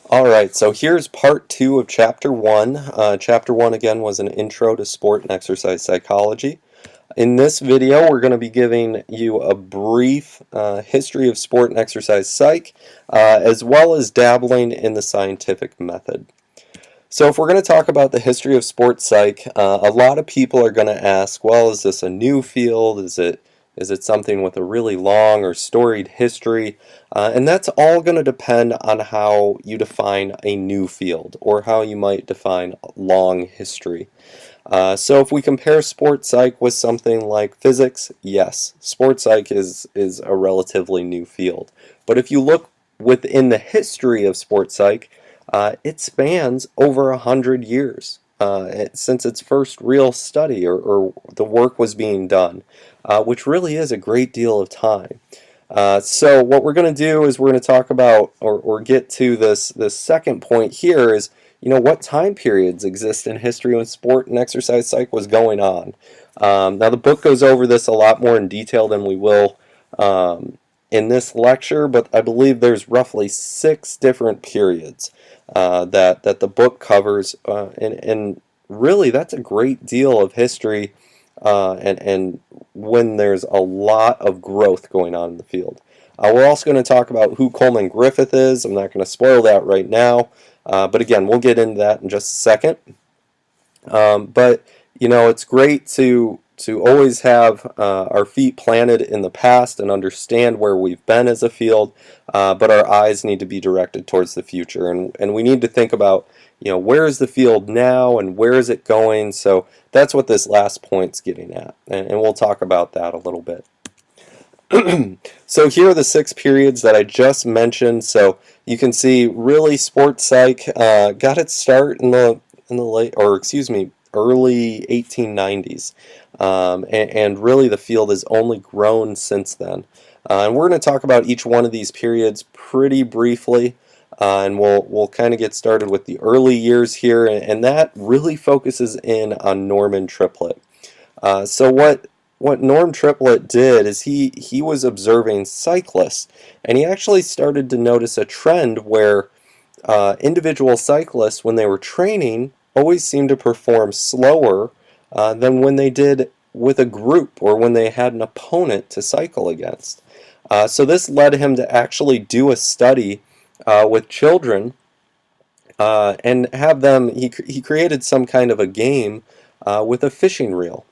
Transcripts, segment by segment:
Alright, so here's part 2 of Chapter 1. Chapter 1 again was an intro to sport and exercise psychology. In this video, we're going to be giving you a brief history of sport and exercise psych, as well as dabbling in the scientific method. So if we're going to talk about the history of sports psych, a lot of people are going to ask, well, is this a new field? Is it something with a really long or storied history? And that's all going to depend on how you define a new field or how you might define long history. So if we compare sports psych with something like physics, yes, sports psych is a relatively new field. But if you look within the history of sports psych, it spans over 100 years since its first real study or the work was being done, which really is a great deal of time. So what we're going to do is we're going to talk about or get to this second point here is, what time periods exist in history when sport and exercise psych was going on. Now the book goes over this a lot more in detail than we will in this lecture, but I believe there's roughly 6 different periods that the book covers, and really that's a great deal of history, and when there's a lot of growth going on in the field. We're also going to talk about who Coleman Griffith is. I'm not going to spoil that right now, but again, we'll get into that in just a second. But it's great to always have our feet planted in the past and understand where we've been as a field, but our eyes need to be directed towards the future, and we need to think about where is the field now and where is it going. So that's what this last point's getting at, and we'll talk about that a little bit. So here are the 6 periods that I just mentioned. So you can see really sports psych got its start in the late, or excuse me, early 1890s, and really the field has only grown since then. And we're going to talk about each one of these periods pretty briefly, and we'll kind of get started with the early years here, and that really focuses in on Norman Triplett. So what Norm Triplett did is he was observing cyclists, and he actually started to notice a trend where individual cyclists, when they were training, always seemed to perform slower than when they did with a group or when they had an opponent to cycle against. So this led him to actually do a study with children and have them. He created some kind of a game with a fishing reel.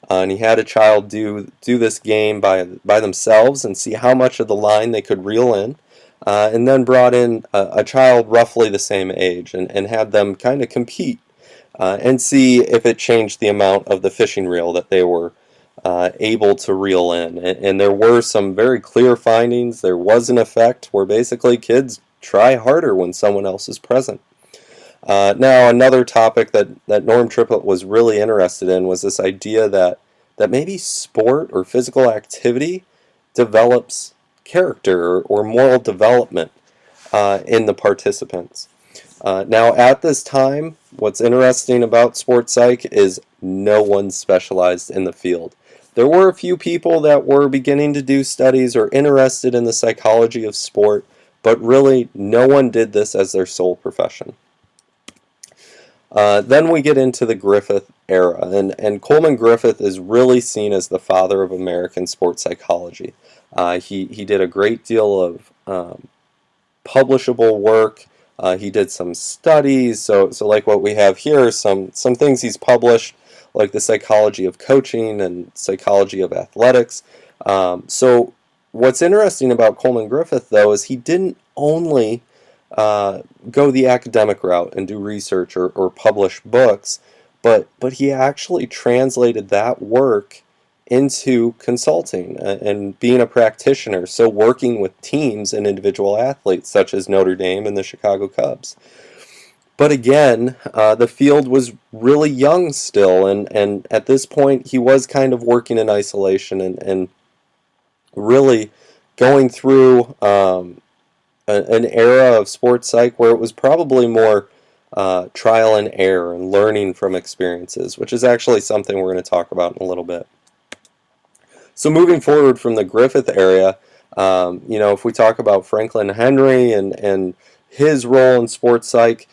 And he had a child do this game by themselves and see how much of the line they could reel in, and then brought in a child roughly the same age and had them kind of compete and see if it changed the amount of the fishing reel that they were able to reel in. And there were some very clear findings. There was an effect where basically kids try harder when someone else is present. Now, another topic that Norm Triplett was really interested in was this idea that maybe sport or physical activity develops character or moral development in the participants. Now, at this time, what's interesting about sports psych is no one specialized in the field. There were a few people that were beginning to do studies or interested in the psychology of sport, but really no one did this as their sole profession. Then we get into the Griffith era, and Coleman Griffith is really seen as the father of American sports psychology. He did a great deal of publishable work. He did some studies, so like what we have here, some things he's published, like the psychology of coaching and psychology of athletics. So what's interesting about Coleman Griffith, though, is he didn't only go the academic route and do research or publish books, but he actually translated that work into consulting and being a practitioner, so working with teams and individual athletes such as Notre Dame and the Chicago Cubs. But again, the field was really young still, and at this point he was kind of working in isolation and really going through an era of sports psych where it was probably more trial and error and learning from experiences, which is actually something we're going to talk about in a little bit. So moving forward from the Griffith area, if we talk about Franklin Henry and his role in sports psych,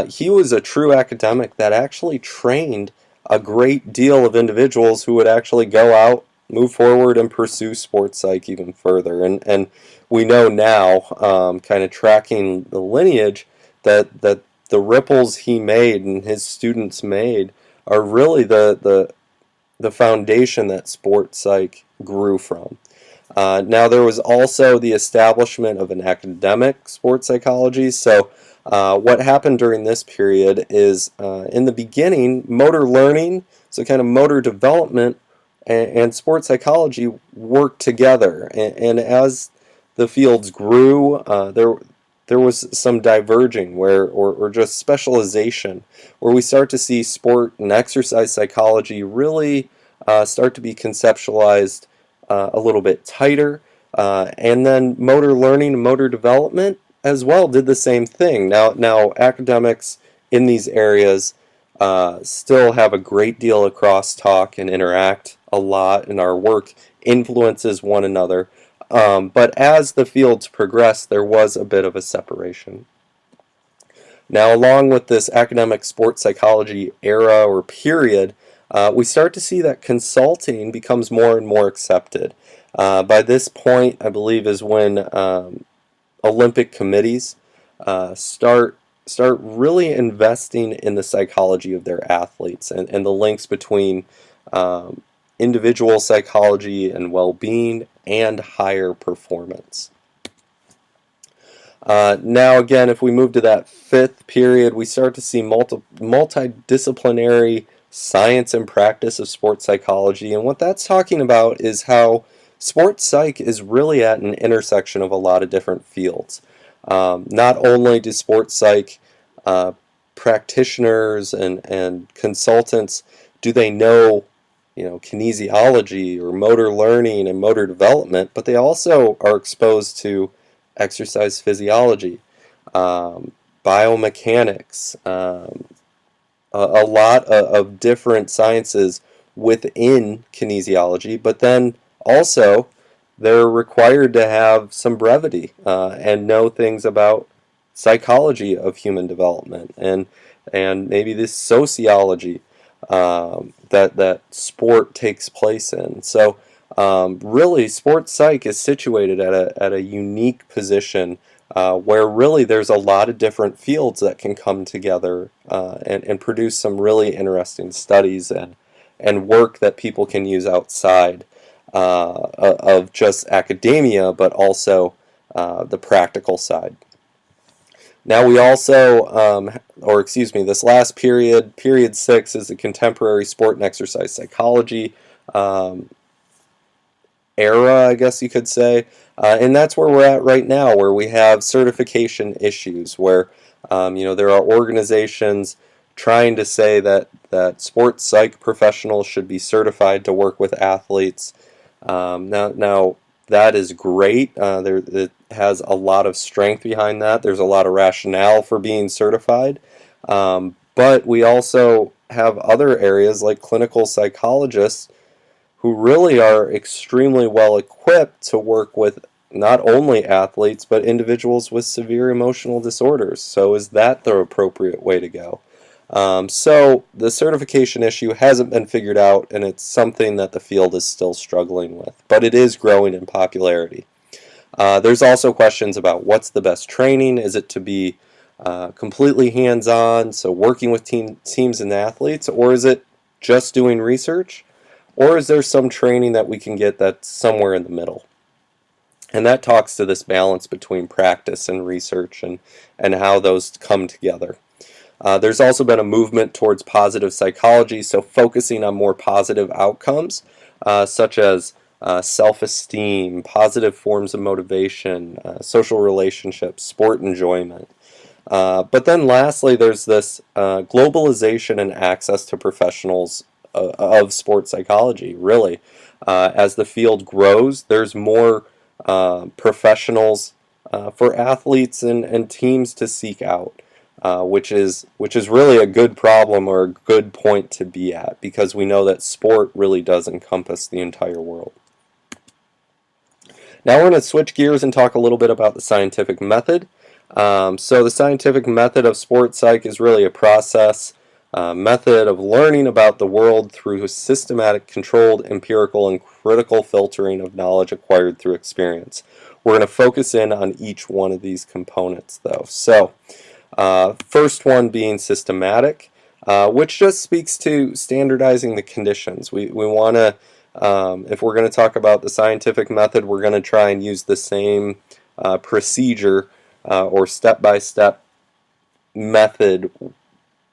he was a true academic that actually trained a great deal of individuals who would actually go out, move forward, and pursue sports psych even further. And we know now, kind of tracking the lineage, that the ripples he made and his students made are really the foundation that sports psych grew from. Now, there was also the establishment of an academic sports psychology. So what happened during this period is, in the beginning, motor learning, so kind of motor development, and sports psychology worked together. And as the fields grew, there was some diverging or just specialization, where we start to see sport and exercise psychology really start to be conceptualized a little bit tighter, and then motor learning and motor development as well did the same thing. Now academics in these areas still have a great deal of crosstalk and interact a lot, and our work influences one another. But as the fields progressed, there was a bit of a separation. Now, along with this academic sports psychology era or period, we start to see that consulting becomes more and more accepted. By this point, I believe, is when Olympic committees start really investing in the psychology of their athletes, and the links between individual psychology and well-being and higher performance. Now again, if we move to that fifth period, we start to see multidisciplinary science and practice of sports psychology, and what that's talking about is how sports psych is really at an intersection of a lot of different fields. Not only do sports psych practitioners and consultants, do they know kinesiology or motor learning and motor development, but they also are exposed to exercise physiology, biomechanics, a lot of different sciences within kinesiology, but then also they're required to have some brevity and know things about psychology of human development and maybe this sociology that sport takes place in. So really, sports psych is situated at a unique position where really there's a lot of different fields that can come together and produce some really interesting studies and work that people can use outside of just academia, but also the practical side. Now we also, this last period, period 6, is the contemporary sport and exercise psychology era, I guess you could say, and that's where we're at right now, where we have certification issues, where there are organizations trying to say that sports psych professionals should be certified to work with athletes. Now that is great. It has a lot of strength behind that. There's a lot of rationale for being certified, but we also have other areas like clinical psychologists who really are extremely well equipped to work with not only athletes but individuals with severe emotional disorders. So is that the appropriate way to go? So the certification issue hasn't been figured out, and it's something that the field is still struggling with, but it is growing in popularity. There's also questions about what's the best training. Is it to be completely hands-on, so working with teams and athletes, or is it just doing research? Or is there some training that we can get that's somewhere in the middle? And that talks to this balance between practice and research and how those come together. There's also been a movement towards positive psychology, so focusing on more positive outcomes, such as self-esteem, positive forms of motivation, social relationships, sport enjoyment. But then lastly, there's this globalization and access to professionals of sports psychology, really. As the field grows, there's more professionals for athletes and teams to seek out, which is really a good problem or a good point to be at, because we know that sport really does encompass the entire world. Now we're going to switch gears and talk a little bit about the scientific method. So the scientific method of sports psych is really a process, method of learning about the world through systematic, controlled, empirical, and critical filtering of knowledge acquired through experience. We're going to focus in on each one of these components, though. So, first one being systematic, which just speaks to standardizing the conditions. We want to, if we're going to talk about the scientific method, we're going to try and use the same procedure or step-by-step method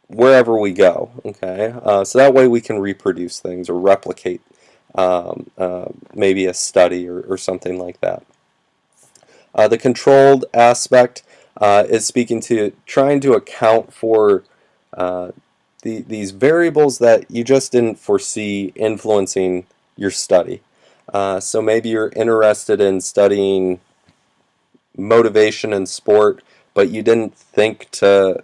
wherever we go. Okay, so that way we can reproduce things or replicate maybe a study or something like that. The controlled aspect is speaking to trying to account for these variables that you just didn't foresee influencing your study. So maybe you're interested in studying motivation in sport, but you didn't think to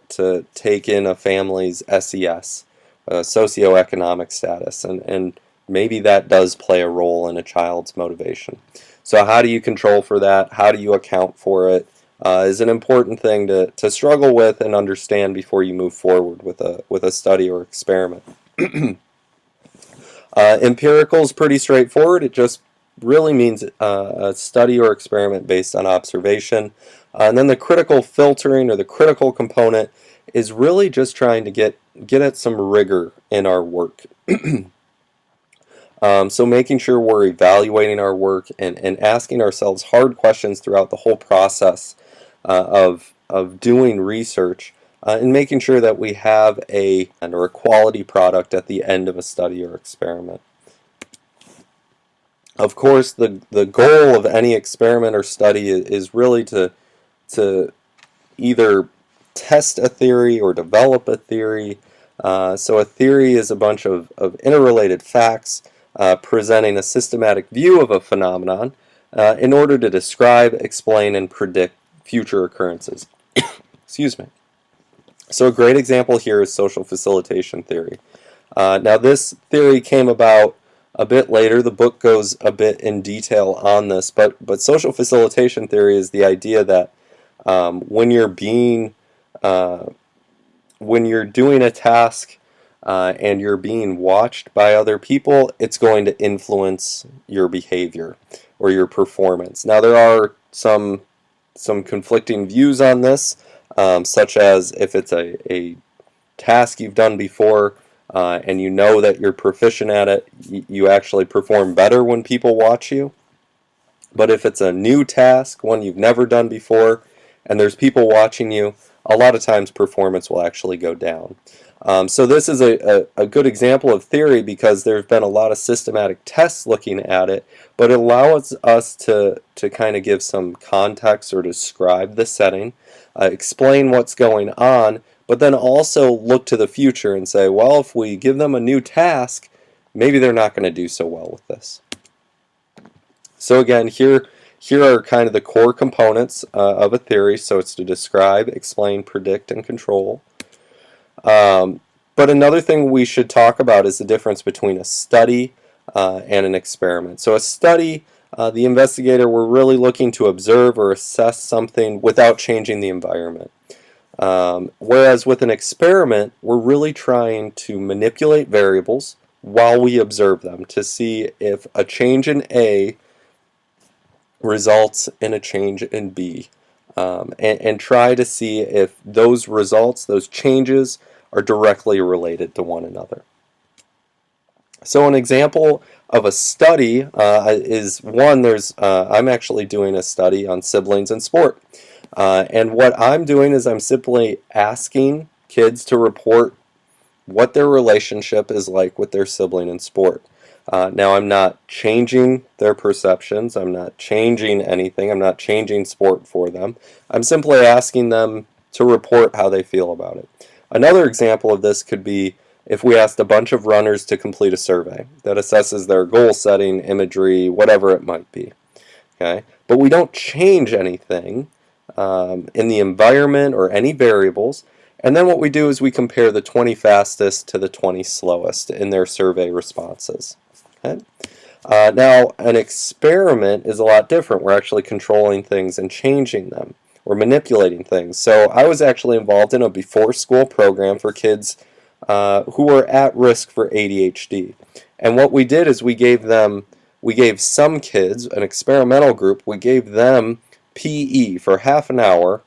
take in a family's SES, socioeconomic status, and maybe that does play a role in a child's motivation. So how do you control for that? How do you account for it? Is an important thing to struggle with and understand before you move forward with a study or experiment. Empirical is pretty straightforward. It just really means a study or experiment based on observation. And then the critical filtering or the critical component is really just trying to get at some rigor in our work. So making sure we're evaluating our work and asking ourselves hard questions throughout the whole process of doing research, and making sure that we have a quality product at the end of a study or experiment. Of course, the goal of any experiment or study is really to either test a theory or develop a theory. So a theory is a bunch of interrelated facts presenting a systematic view of a phenomenon in order to describe, explain, and predict future occurrences. Excuse me. So a great example here is social facilitation theory. Now this theory came about a bit later. The book goes a bit in detail on this, but social facilitation theory is the idea that when you're doing a task and you're being watched by other people, it's going to influence your behavior or your performance. Now there are some conflicting views on this, such as if it's a task you've done before and you know that you're proficient at it, you actually perform better when people watch you. But if it's a new task, one you've never done before, and there's people watching you, a lot of times performance will actually go down. So this is a good example of theory because there have been a lot of systematic tests looking at it, but it allows us to kind of give some context or describe the setting, explain what's going on, but then also look to the future and say, well, if we give them a new task, maybe they're not going to do so well with this. So again, here are kind of the core components of a theory. So it's to describe, explain, predict, and control. But another thing we should talk about is the difference between a study and an experiment. So a study, the investigator, we're really looking to observe or assess something without changing the environment. Whereas with an experiment, we're really trying to manipulate variables while we observe them to see if a change in A results in a change in B, and try to see if those results, those changes, are directly related to one another. So an example of a study is one, I'm actually doing a study on siblings in sport. And what I'm doing is I'm simply asking kids to report what their relationship is like with their sibling in sport. Now I'm not changing their perceptions, I'm not changing anything, I'm not changing sport for them. I'm simply asking them to report how they feel about it. Another example of this could be if we asked a bunch of runners to complete a survey that assesses their goal setting, imagery, whatever it might be. Okay? But we don't change anything in the environment or any variables. And then what we do is we compare the 20 fastest to the 20 slowest in their survey responses. Okay? Now, an experiment is a lot different. We're actually controlling things and changing them. or manipulating things. So I was actually involved in a before-school program for kids who were at risk for ADHD. And what we did is we gave some kids, an experimental group, we gave them PE for half an hour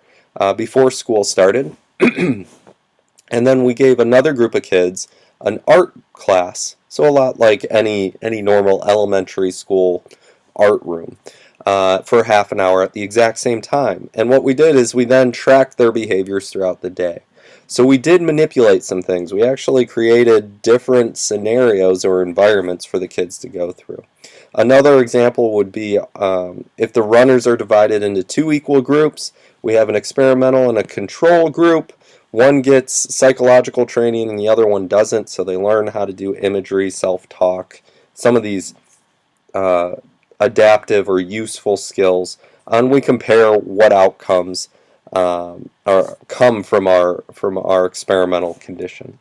before school started. And then we gave another group of kids an art class, so a lot like any normal elementary school art room, for half an hour at the exact same time. And what we did is we then tracked their behaviors throughout the day. So we did manipulate some things. We actually created different scenarios or environments for the kids to go through. Another example would be if the runners are divided into two equal groups, we have an experimental and a control group. One gets psychological training and the other one doesn't, so they learn how to do imagery, self-talk, some of these adaptive or useful skills, and we compare what outcomes come from our experimental condition.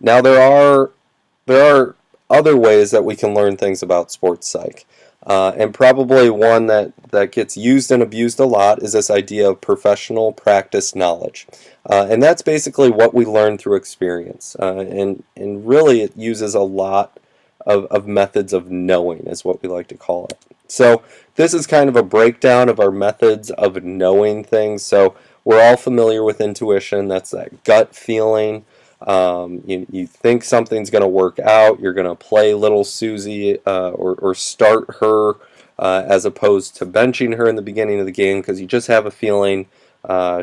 Now there are other ways that we can learn things about sports psych. And probably one that gets used and abused a lot is this idea of professional practice knowledge. And that's basically what we learn through experience. And really it uses a lot of methods of knowing, is what we like to call it. So this is kind of a breakdown of our methods of knowing things. So we're all familiar with intuition. That's that gut feeling. You think something's going to work out, you're going to play little Susie or start her as opposed to benching her in the beginning of the game because you just have a feeling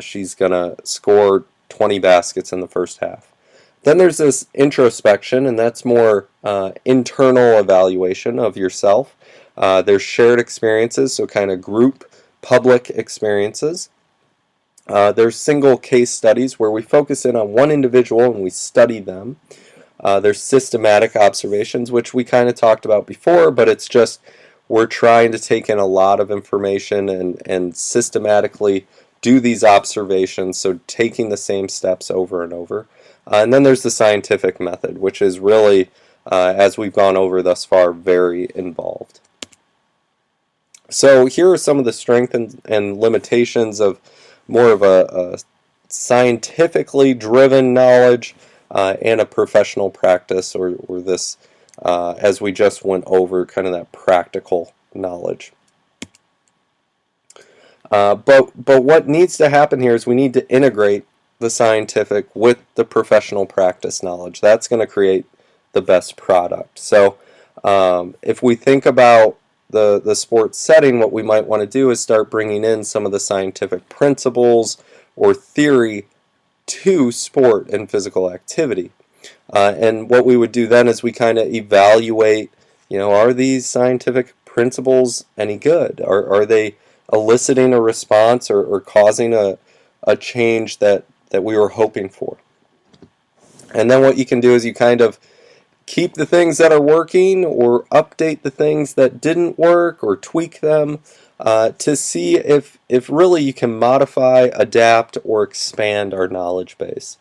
she's going to score 20 baskets in the first half. Then there's this introspection, and that's more internal evaluation of yourself. There's shared experiences, so kind of group public experiences. There's single case studies where we focus in on one individual and we study them. There's systematic observations, which we kind of talked about before, but it's just we're trying to take in a lot of information and systematically do these observations, so taking the same steps over and over. And then there's the scientific method, which is really, as we've gone over thus far, very involved. So here are some of the strengths and limitations of more of a scientifically driven knowledge and a professional practice, or this, as we just went over, kind of that practical knowledge. But what needs to happen here is we need to integrate the scientific with the professional practice knowledge. That's going to create the best product. So if we think about the sports setting, what we might want to do is start bringing in some of the scientific principles or theory to sport and physical activity. And what we would do then is we kind of evaluate, are these scientific principles any good? Are they eliciting a response or causing a change that we were hoping for? And then what you can do is you kind of keep the things that are working or update the things that didn't work or tweak them to see if really you can modify, adapt, or expand our knowledge base.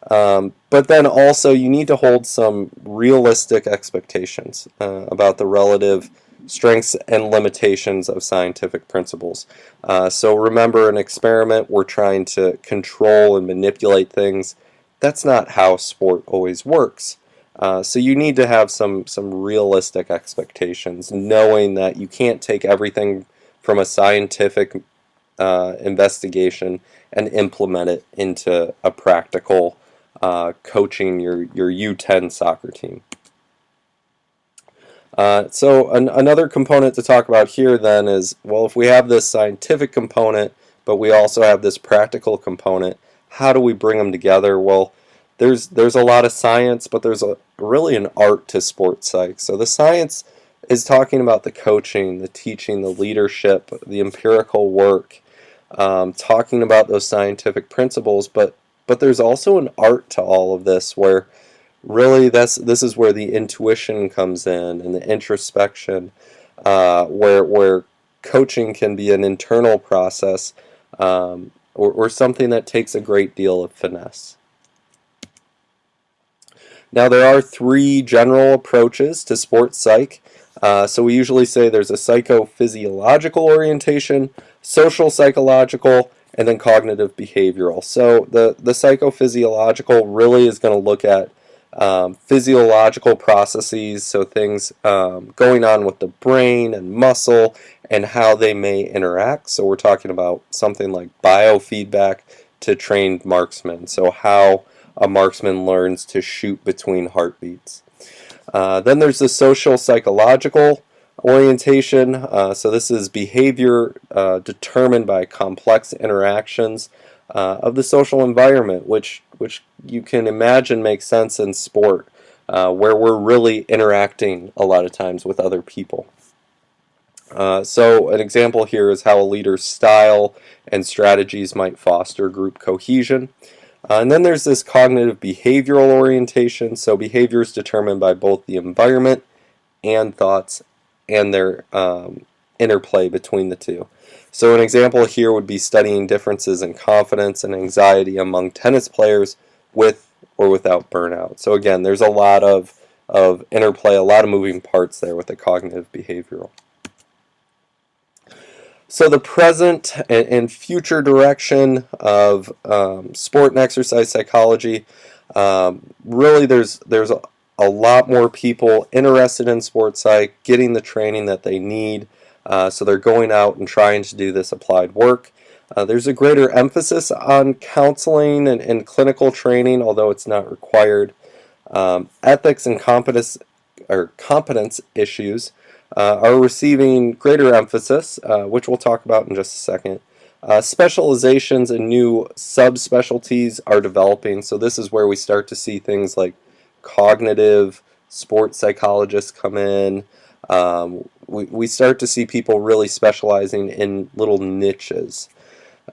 But then also you need to hold some realistic expectations about the relative strengths and limitations of scientific principles. So remember, an experiment, we're trying to control and manipulate things. That's not how sport always works. So you need to have some realistic expectations, knowing that you can't take everything from a scientific investigation and implement it into a practical coaching your U10 soccer team. So another component to talk about here then is, well, if we have this scientific component, but we also have this practical component, how do we bring them together? Well, there's a lot of science, but there's really an art to sports psych. So the science is talking about the coaching, the teaching, the leadership, the empirical work, talking about those scientific principles, but there's also an art to all of this, where really this is where the intuition comes in and the introspection, where coaching can be an internal process or something that takes a great deal of finesse. Now there are three general approaches to sports psych. So we usually say there's a psychophysiological orientation, social psychological, and then cognitive behavioral. So the psychophysiological really is going to look at physiological processes, so things going on with the brain and muscle and how they may interact. So we're talking about something like biofeedback to trained marksmen, so how a marksman learns to shoot between heartbeats. Then there's the social psychological orientation. So this is behavior determined by complex interactions of the social environment, which you can imagine makes sense in sport, where we're really interacting a lot of times with other people. So an example here is how a leader's style and strategies might foster group cohesion. And then there's this cognitive behavioral orientation. So behavior is determined by both the environment and thoughts and their interplay between the two. So an example here would be studying differences in confidence and anxiety among tennis players with or without burnout. So again, there's a lot of interplay, a lot of moving parts there with the cognitive behavioral. So the present and future direction of sport and exercise psychology, really there's a lot more people interested in sports psych, getting the training that they need, so they're going out and trying to do this applied work. There's a greater emphasis on counseling and clinical training, although it's not required. Ethics and competence issues are receiving greater emphasis, which we'll talk about in just a second. Specializations and new subspecialties are developing, so this is where we start to see things like cognitive sports psychologists come in. We start to see people really specializing in little niches.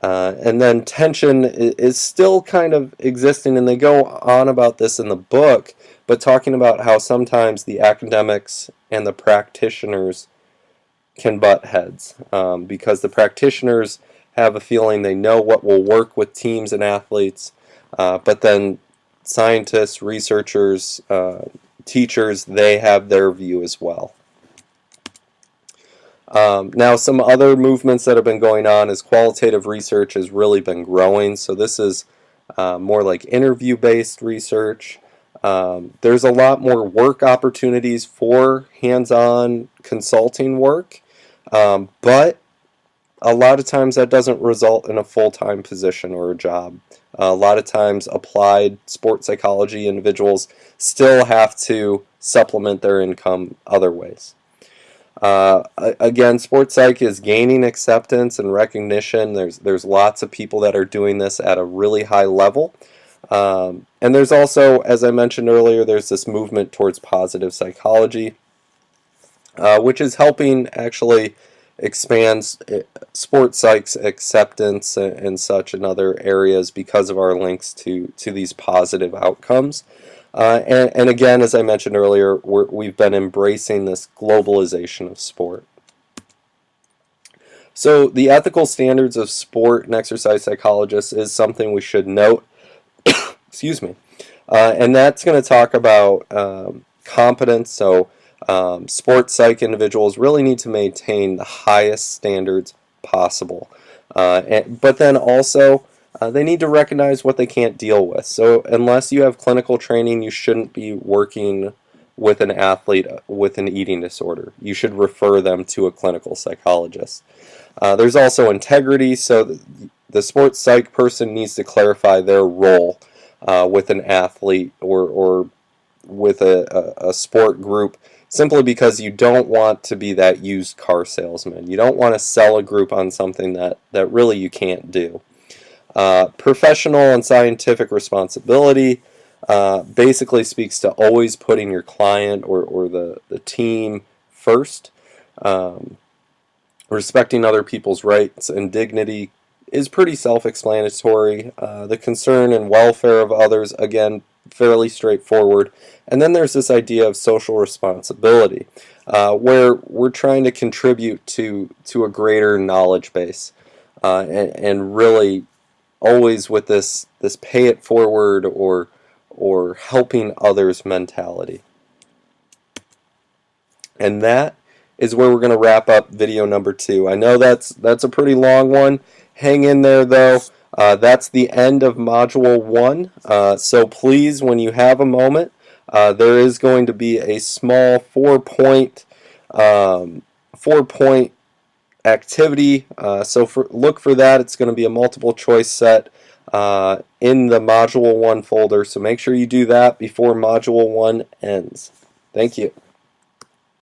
And then tension is still kind of existing, and they go on about this in the book, but talking about how sometimes the academics and the practitioners can butt heads, because the practitioners have a feeling they know what will work with teams and athletes, but then scientists, researchers, teachers, they have their view as well. Now, some other movements that have been going on is qualitative research has really been growing. So this is more like interview-based research. There's a lot more work opportunities for hands-on consulting work, but a lot of times that doesn't result in a full-time position or a job. A lot of times applied sports psychology individuals still have to supplement their income other ways. Again, sports psych is gaining acceptance and recognition. There's lots of people that are doing this at a really high level. And there's also, as I mentioned earlier, there's this movement towards positive psychology, which is helping actually expand sports psych's acceptance and such in other areas because of our links to these positive outcomes. And again, as I mentioned earlier, we've been embracing this globalization of sport. So the ethical standards of sport and exercise psychologists is something we should note. Excuse me. And that's going to talk about competence. So sports psych individuals really need to maintain the highest standards possible. But then also, they need to recognize what they can't deal with. So unless you have clinical training, you shouldn't be working with an athlete with an eating disorder. You should refer them to a clinical psychologist. There's also integrity, so the sports psych person needs to clarify their role with an athlete or with a sport group, simply because you don't want to be that used car salesman. You don't want to sell a group on something that really you can't do. Professional and scientific responsibility basically speaks to always putting your client or the team first. Respecting other people's rights and dignity is pretty self-explanatory. The concern and welfare of others, again, fairly straightforward. And then there's this idea of social responsibility, where we're trying to contribute to a greater knowledge base, and really always with this pay it forward or helping others mentality. And that is where we're going to wrap up video number 2. I know that's a pretty long one. Hang in there though. That's the end of Module 1. So please, when you have a moment, there is going to be a small 4-point activity. So look for that. It's going to be a multiple choice set in the Module 1 folder. So make sure you do that before Module 1 ends. Thank you.